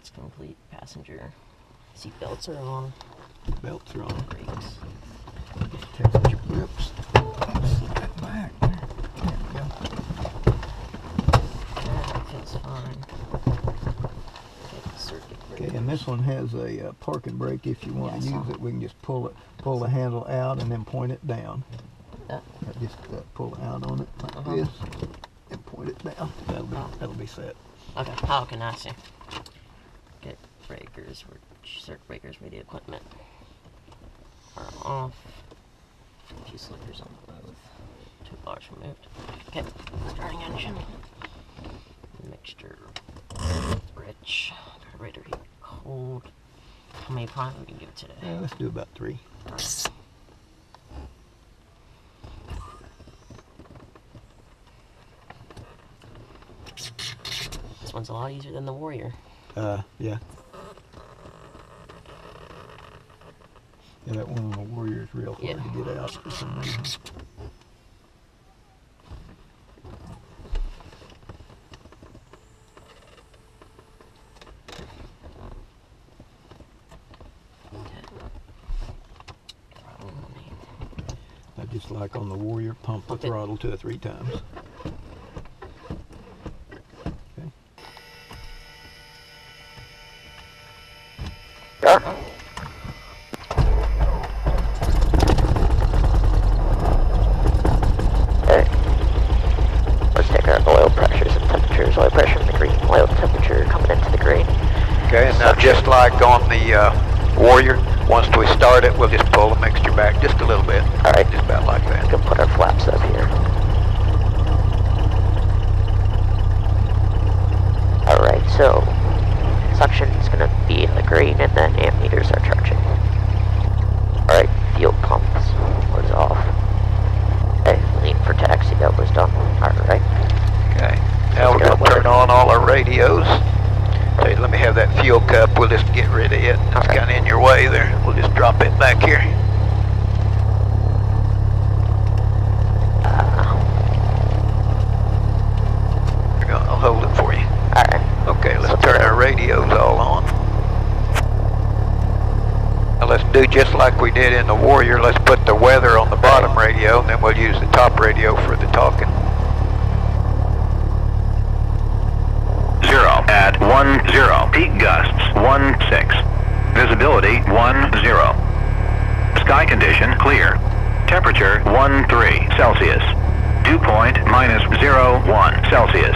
It's complete. Passenger seat belts are on. Belts are on. Brakes. Test your grips. Sit back there. There we go. That feels fine. Okay, circuit breakers. Okay, and this one has a parking brake. If you want to use it, we can just pull the handle out and then point it down. Just pull it out on it like this and point it down. That'll be set. Okay, how can I see? Okay, breakers, circuit breakers, radio equipment are off. A few slippers on both. 2 bars removed. Okay, starting engine. Mixture rich. Carburetor heat cold. How many pounds we can give today? Yeah, let's do about 3. Alright. This one's a lot easier than the Warrior. Yeah. Yeah, that one on the Warrior is real hard to get out for some reason. I just like on the Warrior, pump the throttle to 3 times. Just like on the Warrior, once we start it, we'll just pull the mixture back just a little bit. Alright. Just about like that. We can put our flaps up here. Alright, so suction is going to be in the green and then ammeters are charging. Alright, fuel pumps was off. Okay, lean for taxi, that was done. Alright. Okay, now we're going to turn on all our radios. Okay, let me have that fuel cup. We'll just get rid of it. It's kind of in your way there. We'll just drop it back here. I'll hold it for you. Alright. Okay, let's turn our radios all on. Now let's do just like we did in the Warrior. Let's put the weather on the bottom radio, and then we'll use the top radio for the talking. 0 at 10. Peak gusts 16. Visibility 10. Sky condition clear. Temperature 13 Celsius. Dew point -01 Celsius.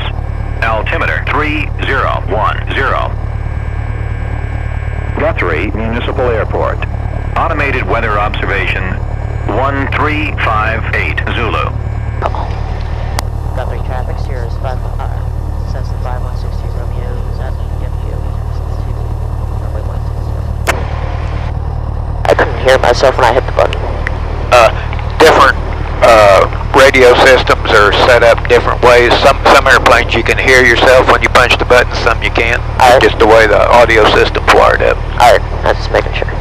Altimeter 3010. Guthrie Municipal Airport. Automated weather observation 1358 Zulu. Guthrie traffic, Sierra says the 5160 Romeo is at EFU. I couldn't hear myself when I hit the button. Different radio systems are set up different ways. Some airplanes you can hear yourself when you punch the button, some you can't. Just the way the audio system's wired up. Alright, I'm just making sure.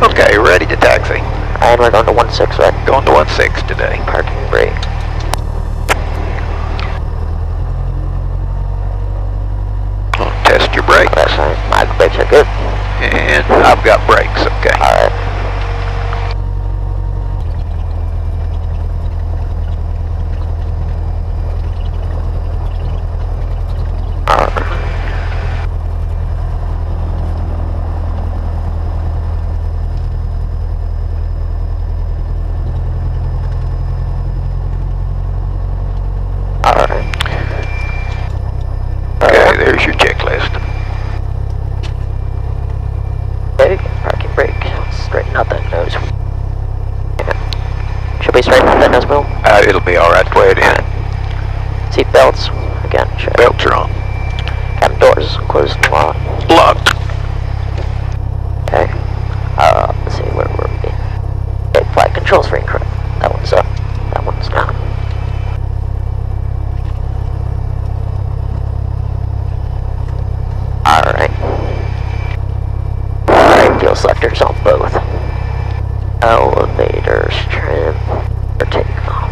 Okay, ready to taxi. And we're going to 16, right? Going to 16 today. Parking brake. Test your brakes. That's fine. My brakes are good. And I've got brakes, okay. Alright. Okay, there's your checklist. Okay, parking brake. Straighten out that nose. Should we straighten out that nose wheel? It'll be alright the way it is. Seat belts. Again, sure. Belts are on. Cabin doors closed and locked. Locked. Okay. Let's see, where were we? Okay, flight controls for incorrect. That one's up. That one's down. Alright. Alright, fuel selectors on both. Elevators, trim, or takeoff.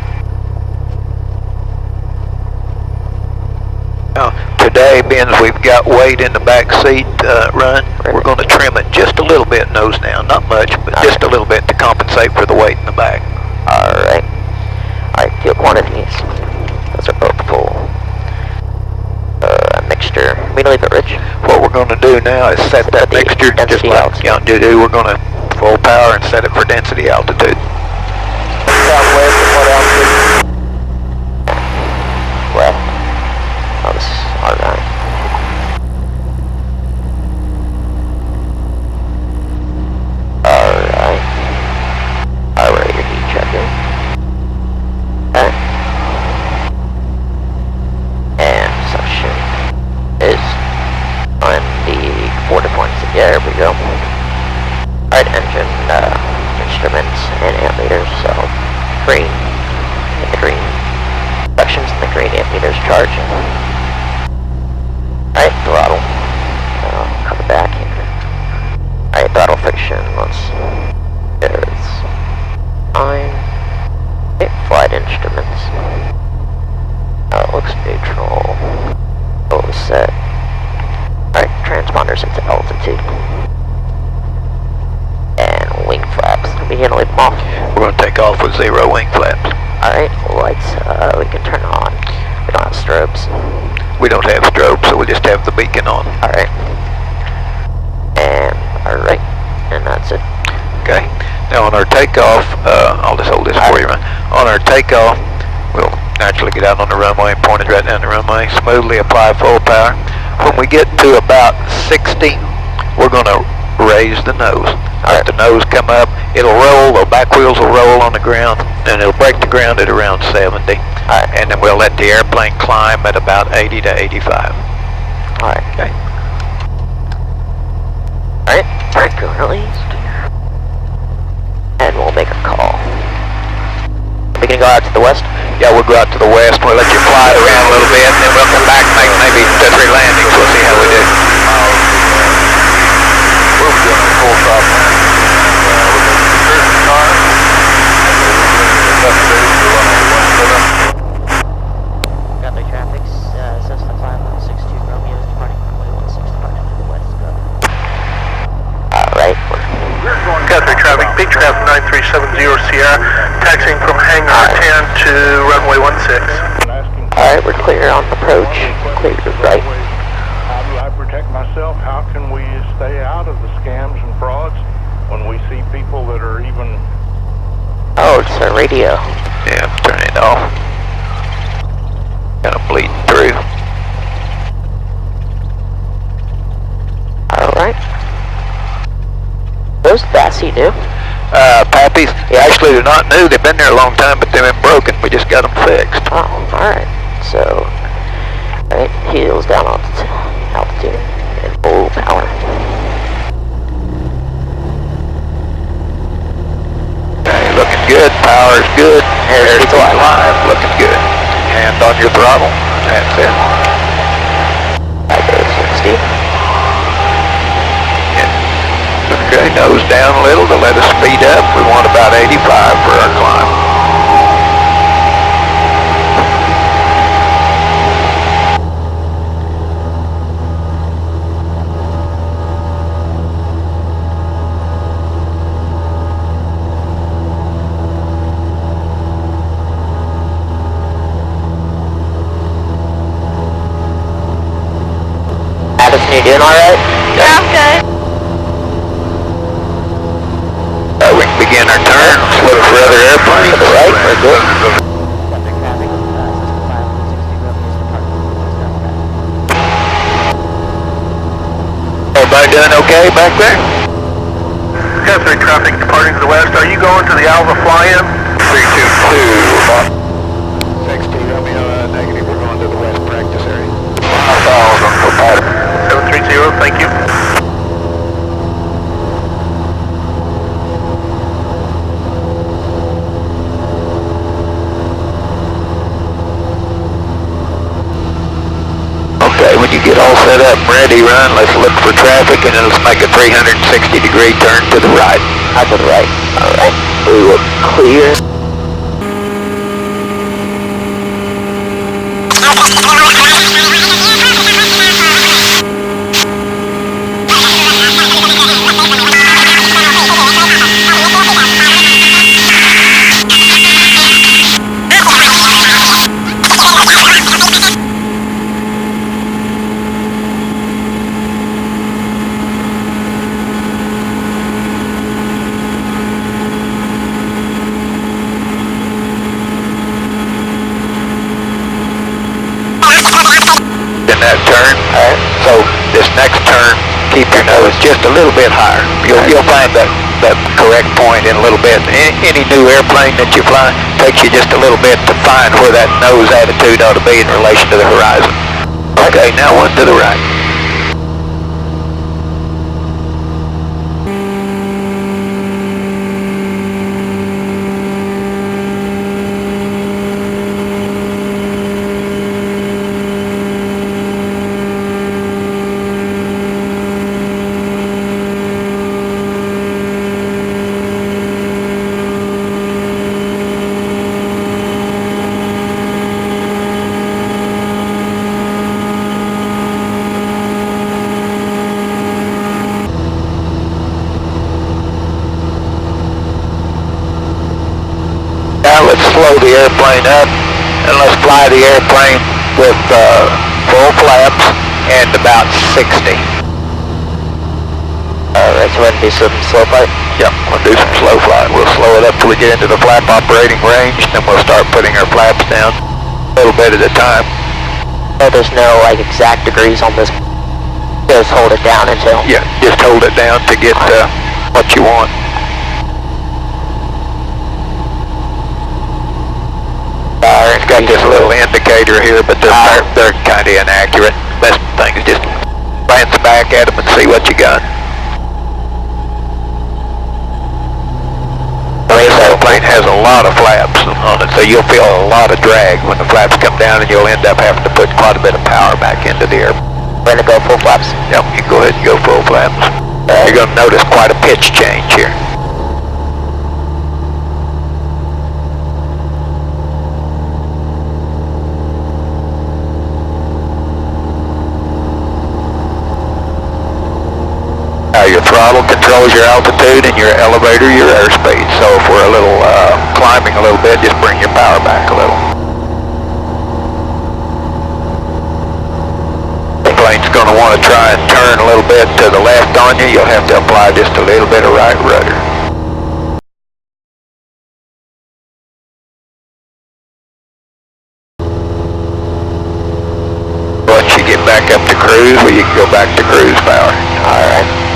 Now, today, being as we've got weight in the back seat run, we're going to trim it just a little bit nose down. Not much, but just a little bit to compensate for the weight in the back. Alright. Alright, fuel quantities. Those are both full. Mixture. We don't leave it rich. What we're going to do now is set that mixture just like Yondu do. We're going to full power and set it for density altitude. Southwest and what altitude? Well, oh, this is alright. Alright. Alright, your heat checker. Okay. And suction is on the border points. Yeah, there we go. Alright, engine, instruments, and ammeters, so green, and the green sections, and the green ammeters charging. Alright, throttle. Cover back here. Alright, throttle friction, there's fine. Okay, flight instruments. It looks neutral. Oh, set. Alright, transponders into altitude. And wing flaps. Are we gonna leave them off? We're going to take off with 0 wing flaps. Alright, lights, we can turn on. We don't have strobes. We don't have strobe, so we'll just have the beacon on. Alright. And, alright. And that's it. Okay. Now on our takeoff, I'll just hold this for you, Ryan. On our takeoff, we'll naturally get out on the runway and point it right down the runway. Smoothly apply full power. When we get to about 60, we're going to raise the nose. Let the nose come up. It'll roll. The back wheels will roll on the ground, and it'll break the ground at around 70. And then we'll let the airplane climb at about 80 to 85. Alright. Okay. Alright, breaker released. And we'll make a call. Are we gonna go out to the west? Yeah, we'll go out to the west. We'll let you fly it around a little bit, and then we'll come back and make maybe 2 or 3 landings. We'll see how we do. We'll be doing a full stop now. Got the traffic, Cessna 5162 Romeo is departing runway 16, departing to the west. Alright, Cathay traffic, big traffic 9370 Sierra, taxiing from hangar 10 to runway 16. Alright, we're clear on approach, clear to right. How do I protect myself? How can we stay out of the scams and frauds when we see people that are even... Oh, it's a radio. Yeah, turn it off. Kind of bleeding through. Alright. Those Bassy new? Pappies, actually they're not new. They've been there a long time, but they've been broken. We just got them fixed. Oh, alright. So, right, heels down altitude, and full power. Okay, looking good. Power's good. Airspeed's alive. Looking good. Hand on your throttle. That's it. I go 60. Okay, nose down a little to let us speed up. We want about 85 for our climb. Addison, you doing alright? Yeah, okay. We can begin our turn. Look for other airplanes. To the right, we're good. Everybody doing okay back there? Cathay traffic departing to the west. Are you going to the Alva fly-in? 322. 16, negative. We're going to the west practice area. 5,000 for pilot. 730, thank you. Okay, when you get all set up and ready, run, let's look for traffic, and then let's make a 360-degree turn to the right. Out to the right. Alright. We will clear. this next turn, keep your nose just a little bit higher. You'll find that correct point in a little bit. Any new airplane that you fly takes you just a little bit to find where that nose attitude ought to be in relation to the horizon. Okay, now one to the right. Now let's slow the airplane up and let's fly the airplane with full flaps and about 60. Alright, so we're going to do some slow flight? Yep, we'll do some slow flight. We'll slow it up till we get into the flap operating range, then we'll start putting our flaps down a little bit at a time. So there's no like exact degrees on this. Just hold it down until... Yeah, just hold it down to get what you want. It's got this little indicator here, but they're kind of inaccurate. Best thing is just glance back at them and see what you got. This airplane has a lot of flaps on it, so you'll feel a lot of drag when the flaps come down, and you'll end up having to put quite a bit of power back into the air. We're going to go full flaps? Yep, you can go ahead and go full flaps. You're going to notice quite a pitch change here. Your throttle controls your altitude and your elevator your airspeed. So if we're a little climbing a little bit, just bring your power back a little. The plane's going to want to try and turn a little bit to the left on you. You'll have to apply just a little bit of right rudder. Once you get back up to cruise, well, you can go back to cruise power. All right.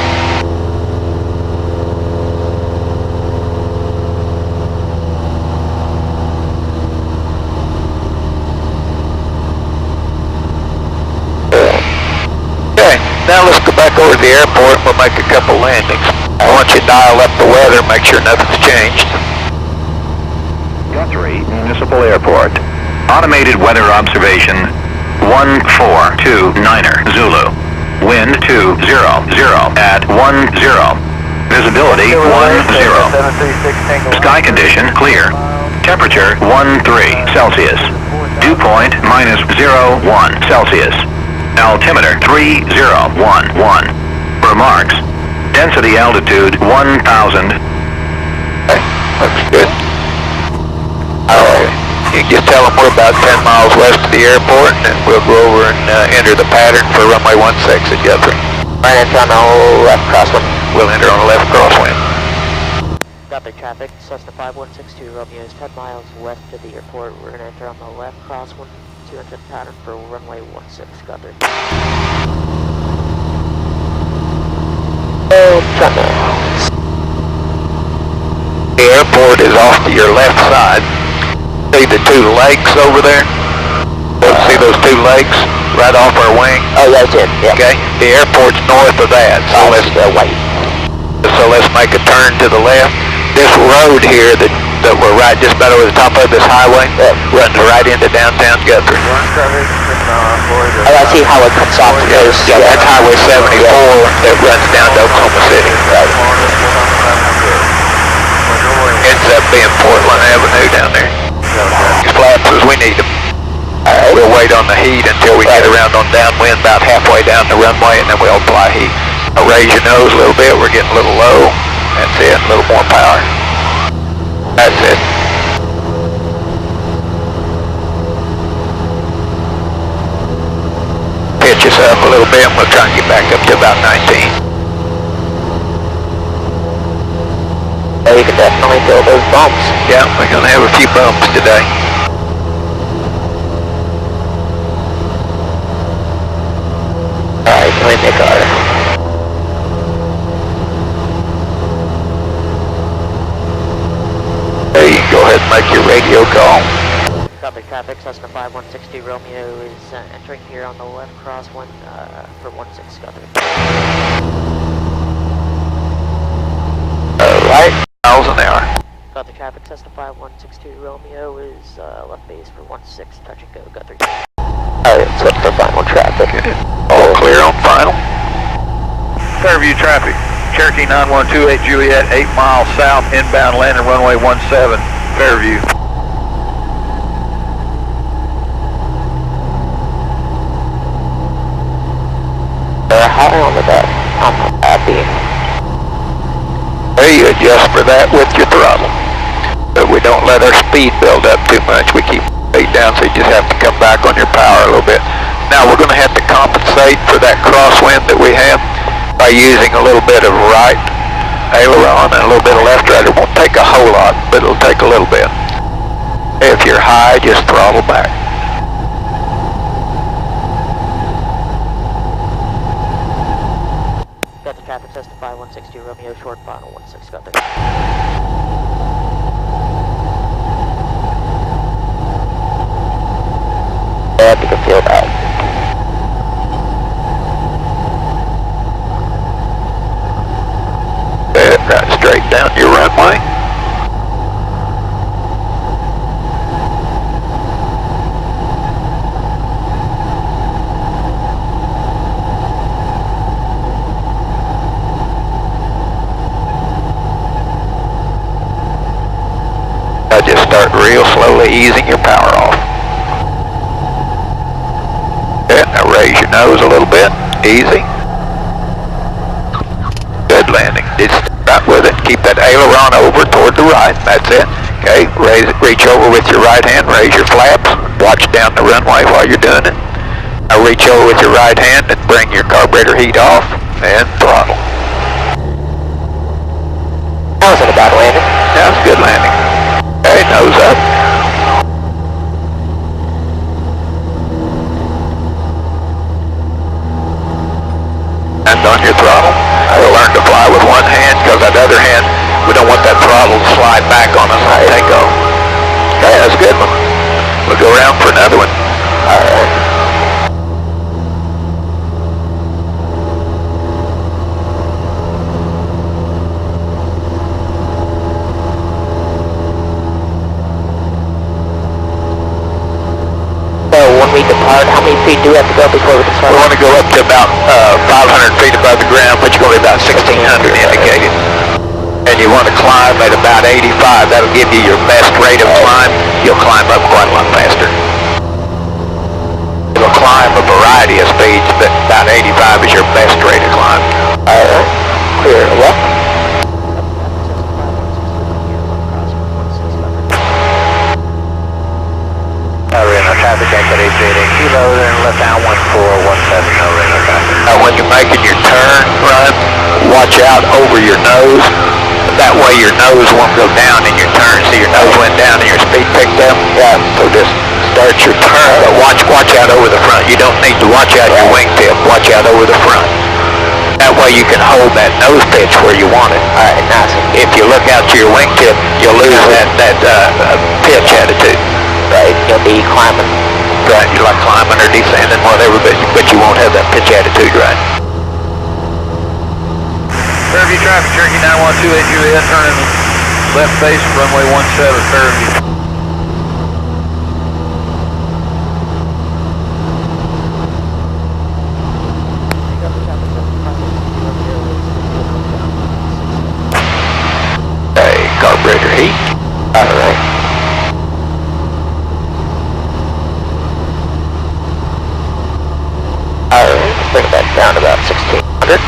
Now let's go back over to the airport and we'll make a couple landings. I want you to dial up the weather, make sure nothing's changed. Guthrie Municipal Airport. Automated weather observation 1429er Zulu. Wind 200 at 10. Visibility 10. Sky condition clear. Temperature 13 Celsius. Dew point -01 Celsius. Altimeter 3011. Remarks. Density altitude 1000. Okay, looks good. You can just tell them we're about 10 miles west of the airport, and then we'll go over and enter the pattern for runway 16 at Guthrie. Right, enter on the left crosswind. We'll enter on the left crosswind. Guthrie traffic, Cessna 5162 Romeo is 10 miles west of the airport. We're going to enter on the left crosswind to enter the pattern for runway 16 Guthrie. The airport is off to your left side. See the two lakes over there? See those two lakes right off our wing? Oh, yeah, it's in. Yeah. Okay, the airport's north of that, so let's make a turn to the left. This road here that we're right just about over the top of, this highway, runs right into downtown Guthrie. Oh, I see how it cuts off. Yeah, that's Highway 74 that runs down to Oklahoma City. Right. Ends up being Portland Avenue down there. As flaps as we need them. We'll wait on the heat until we get around on downwind about halfway down the runway, and then we'll apply heat. Raise your nose a little bit, we're getting a little low. That's it, a little more power. That's it. Pitch us up a little bit and we'll try and get back up to about 19. Yeah, you can definitely feel those bumps. Yeah, we're going to have a few bumps today. Alright, can we Nick Carter. Hey, you can go ahead and make your radio call. Copy traffic, Cessna 5162 Romeo is entering here on the left crosswind for 16 Guthrie. Right, miles an hour. Copy traffic, Cessna 5162 Romeo is left base for 16, touch and go, Guthrie. Alright, so what's the final traffic? All clear on final. Fairview traffic. Cherokee 9128 Juliet, 8 miles south, inbound landing runway 17, Fairview. High on the back. I'm happy. There you adjust for that with your throttle. But we don't let our speed build up too much. We keep it down, so you just have to come back on your power a little bit. Now we're going to have to compensate for that crosswind that we have by using a little bit of right aileron and a little bit of left rudder. It won't take a whole lot, but it'll take a little bit. If you're high, just throttle back. Got the traffic, Cessna 5162 Romeo, short final 16 Guthrie. Yeah, you can feel that. Right straight down your runway. Just start real slowly easing your power off. Okay, now raise your nose a little bit. Easy. Good landing. Just right with it. Keep that aileron over toward the right. That's it. Okay, reach over with your right hand. Raise your flaps. Watch down the runway while you're doing it. Now reach over with your right hand and bring your carburetor heat off and throttle. That wasn't a bad landing. That was a good landing. Okay, nose up. And on your throttle. I'll learn to fly with one hand, because that other hand, we don't want that throttle to slide back on us on takeoff. Okay, that's a good one. We'll go around for another one. Alright. How many feet do we have to go before we can start? We want to go up to about 500 feet above the ground, but you're going to be about 1,600 indicated. And you want to climb at about 85. That'll give you your best rate of climb. You'll climb up quite a lot faster. You'll climb a variety of speeds, but about 85 is your best rate of climb. Alright, clear left. Traffic exit 838 kilo, then left down 1417, no radar traffic. When you're making your turn run, watch out over your nose. That way your nose won't go down in your turn. See, your nose went down and your speed picked up? Yeah. So just start your turn, but watch out over the front. You don't need to watch out your wingtip. Watch out over the front. That way you can hold that nose pitch where you want it. Alright, nice. If you look out to your wingtip, you'll lose that pitch attitude. Right, you'll be climbing. Right, you're like climbing or descending, whatever, but you won't have that pitch attitude, right? Fairview traffic, Cherokee 9128 Juliet, turning left base, runway 17, Fairview. Hey, carburetor heat. Alright. Bring that down to about 1,600.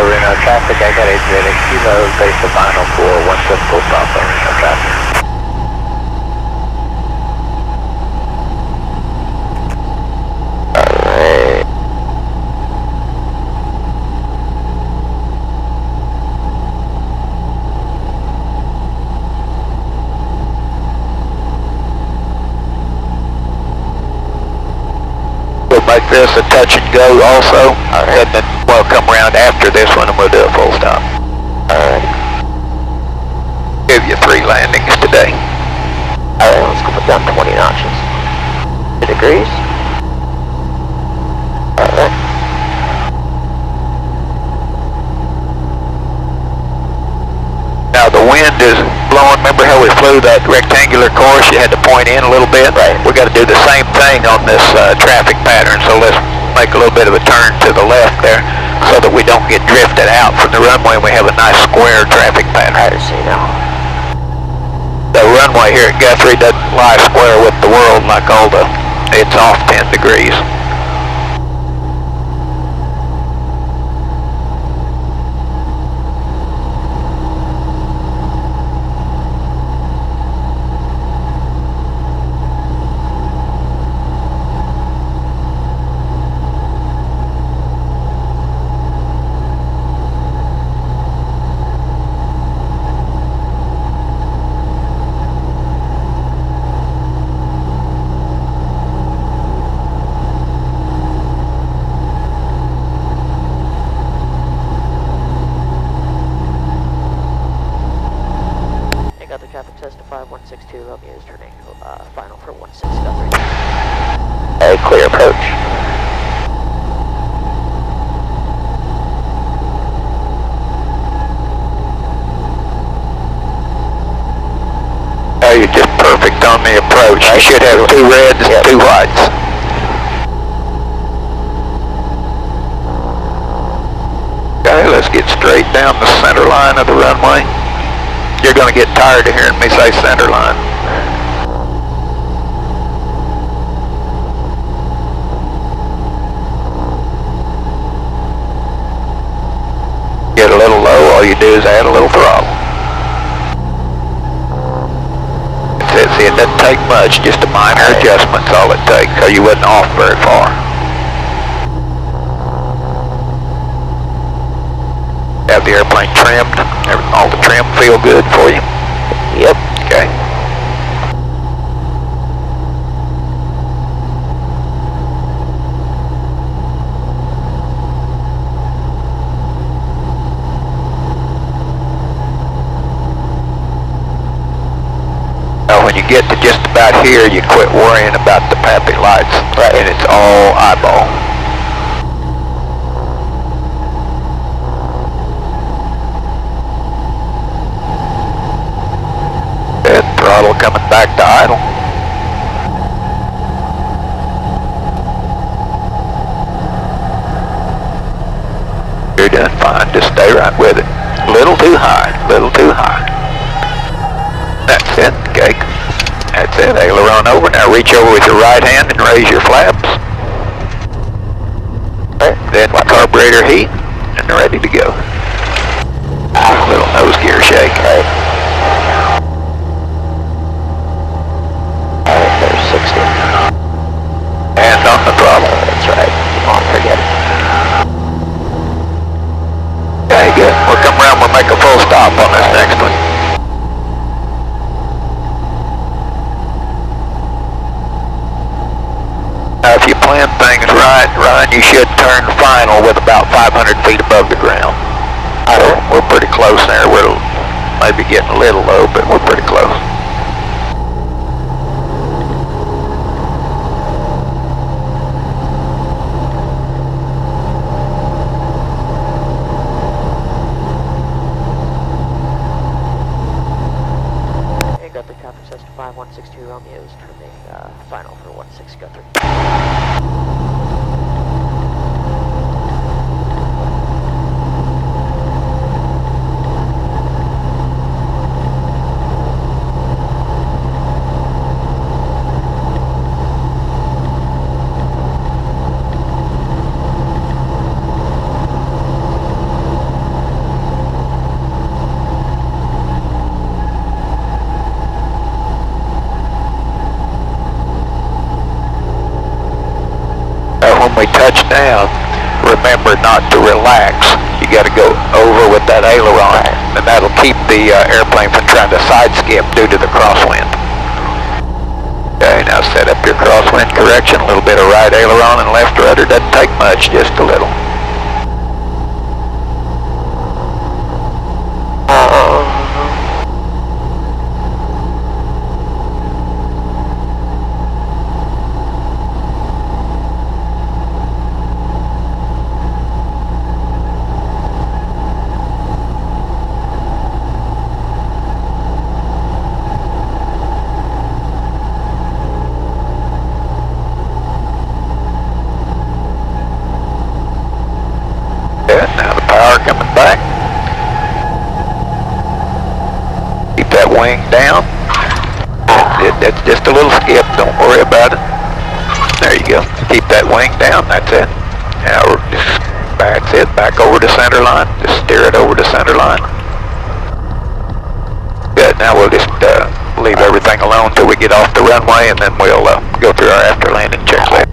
Reno traffic, I got 838 kilo, base of final for 17 full stop on Reno traffic. Alright. make this a touch and go also. And then we'll come around after this one and we'll do a full stop. Alright. Give you 3 landings today. Alright, let's go put down 20 notches. 2 degrees. Alright. Now the wind is blowing. Remember how we flew that rectangular course? You had to point in a little bit. Right. We got to do the same thing on this traffic pattern. So let's make a little bit of a turn to the left there, so that we don't get drifted out from the runway and we have a nice square traffic pattern. I see now. The runway here at Guthrie doesn't lie square with the world like all the, it's off 10 degrees. Testify 162 Romeo is turning final for 16 Guthrie. A clear approach. Oh, you're just perfect on the approach. You should have 2 reds and 2 whites. Okay, let's get straight down the center line of the runway. You're going to get tired of hearing me say center line. Get a little low, all you do is add a little throttle. That's it. See, it doesn't take much, just a minor adjustment's all it takes, so you wouldn't off very far. Have the airplane trimmed, all the trim feel good for you? Yep. Okay. Now when you get to just about here, you quit worrying about the PAPI lights, right, and it's all eyeball. Throttle coming back to idle. You're doing fine, just stay right with it. Little too high, little too high. That's it, okay. That's it, aileron over. Now reach over with your right hand and raise your flaps. Right. Then carburetor heat and ready to go. Little nose gear shake. Right. There's 60. And on the throttle. That's right. Oh, forget it. Okay, good. We'll come around, we'll make a full stop on this next one. Now if you plan things right, Ryan, you should turn final with about 500 feet above the ground. We're pretty close there. We're maybe getting a little low, but we're pretty close. Guthrie traffic says to 5162 Romeo is turning final for 16 Guthrie. When we touch down, remember not to relax. You got to go over with that aileron, and that'll keep the airplane from trying to side skip due to the crosswind. Okay, now set up your crosswind correction, a little bit of right aileron and left rudder. Doesn't take much, just a little. Now the power coming back. Keep that wing down. That's just a little skip, don't worry about it. There you go. Keep that wing down, that's it. Now we're just, that's it, back over to center line. Just steer it over to center line. Good, now we'll just leave everything alone till we get off the runway, and then we'll go through our after landing checklist.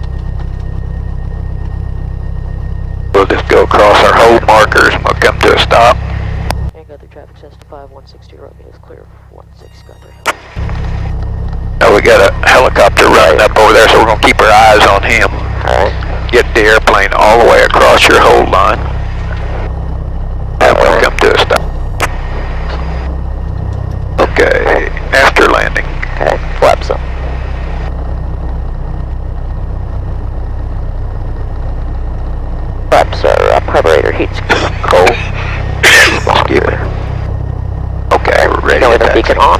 We'll just go across our hold markers and we'll come to a stop. And go through traffic test 5162, Romeo is clear for 16, go through. Now we got a helicopter running up over there, so we're going to keep our eyes on him. Alright. Get the airplane all the way across your hold line. And we'll come to a stop. Okay, after landing. Okay, flaps up. Flaps are carburetor heat's cold. Skip it. Okay, we're ready Now to with the taxi. beacon on.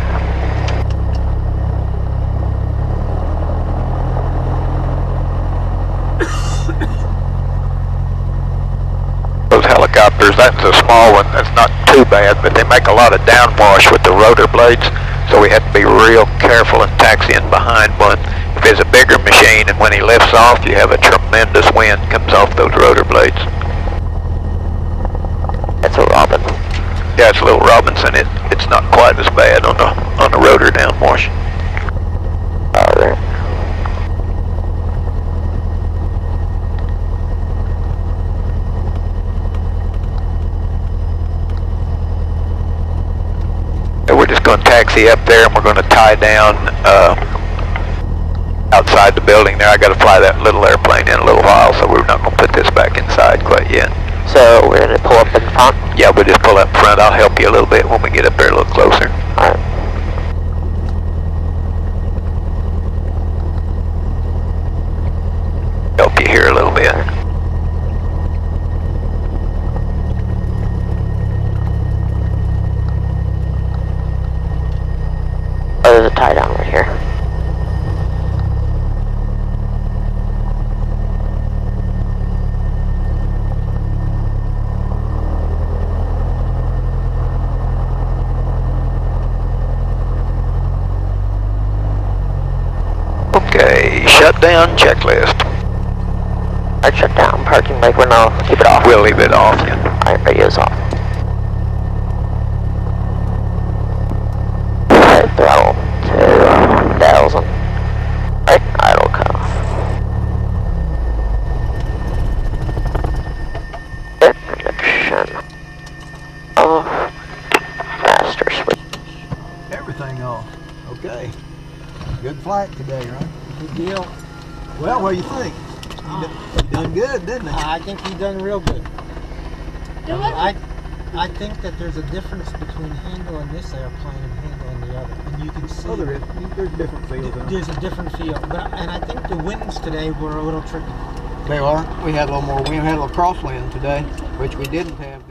Those helicopters, that's a small one, that's not too bad, but they make a lot of downwash with the rotor blades, so we have to be real careful in taxiing behind one. If it's a bigger machine and when he lifts off, you have a tremendous wind comes off those rotor blades. That's a Robin. Yeah, it's a little Robinson. It's not quite as bad on the rotor downwash. Alright. We're just going to taxi up there and we're going to tie down outside the building there. I got to fly that little airplane in a little while, so we're not going to put this back inside quite yet. So we're going to pull up in front? Yeah, we'll just pull up front. I'll help you a little bit when we get up there a little closer. Alright. Help you here a little bit. Oh, there's a tie down right here. Okay, shutdown checklist. Alright, shut down. Parking brake, we're no, keep it off. We'll leave it off. Yeah. Alright, radio's off. Alright, throttle to 1,000. Alright, idle cutoff. Connection off. Master switch. Everything off. Okay. Good flight today, right? Good deal. Well, what do you think? You done good, didn't it? I think you done real good. I think that there's a difference between handling this airplane and handling the other, and you can see. Oh, there is. There's different feels in them. There's a different feel, and I think the winds today were a little tricky. They are. We had a little more wind. We had a little crosswind today, which we didn't have.